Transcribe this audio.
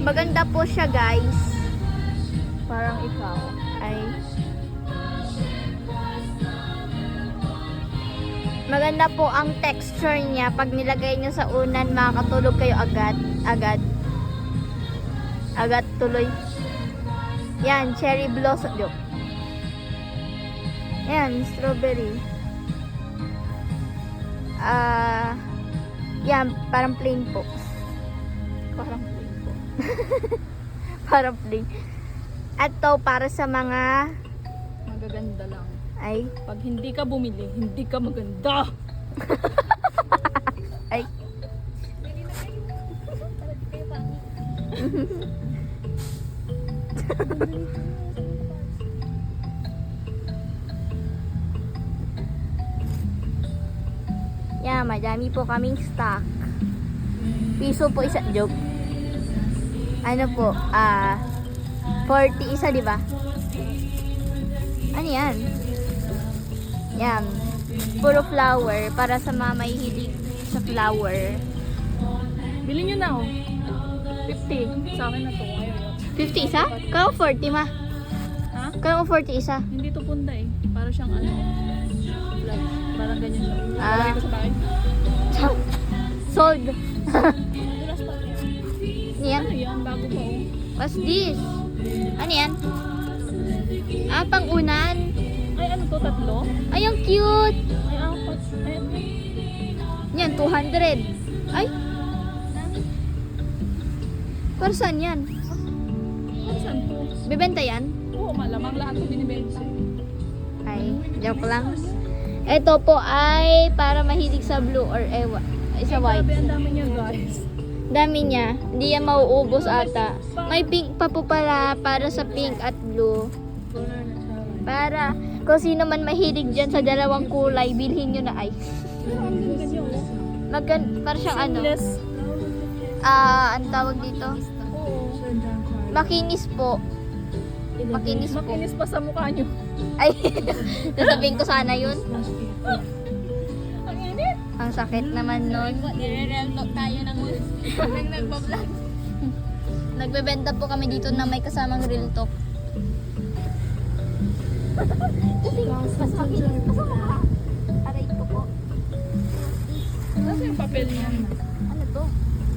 Maganda po siya, guys. Parang ikaw. Ay. Maganda po ang texture niya. Pag nilagay niyo sa unan, makakatulog kayo agad. Agad tuloy. Yan, cherry blossom. Yan, strawberry. Yan, parang plain po. Parang plain po. Parang plain. At to, para sa mga Magaganda lang. ay, Pag hindi ka bumili, hindi ka maganda. ay. Yeah, madami po kaming stock. Piso po isa, joke. Ano po, 40 isa, di ba? Ano yan? Yan. Puro flower para sa mga mahihilig sa flower. Bili nyo na, oh. 50. Sa akin na to. Ayaw. 50 isa? Kaya ko 40 ma. Ha? Kaya ko 40 isa. Hindi to punda eh. Para siyang ano. Like, parang ganyan siya. Ah. Lagay ko sa bahay. Sold. Dulas pa rin. Ano yan? Ano yan? Bago pa, oh. What's this? Ano yan? Pang-unan. Ay, ano to? Tatlo? Ay, ang cute. Ay, apat. Ay, Yan, 200. Ay. Para saan yan? ano saan to? Bebenta yan? Oo, malamang lahat to binibenta. Ay, joke lang. Ito po ay para mahilig sa blue or sa white. Grabe, ang dami niya, guys. Dami niya. Hindi yan mauubos ata. May pink pa po pala para sa pink at blue. Para kung sino man mahilig dyan sa dalawang kulay, bilhin nyo na ay. Pero ang ganda niya, oh. Para siyang ano. Seamless. Ang tawag dito? Oo. Makinis po. Makinis po. Makinis pa sa mukha niyo. Ay, sasabihin ko sana yun. Ang init. Ang sakit naman nun. Nire-real talk tayo ng nagbablog. Nagbebenta po kami dito na may kasamang real talk. Aray ko po. Kasi yung papel niya.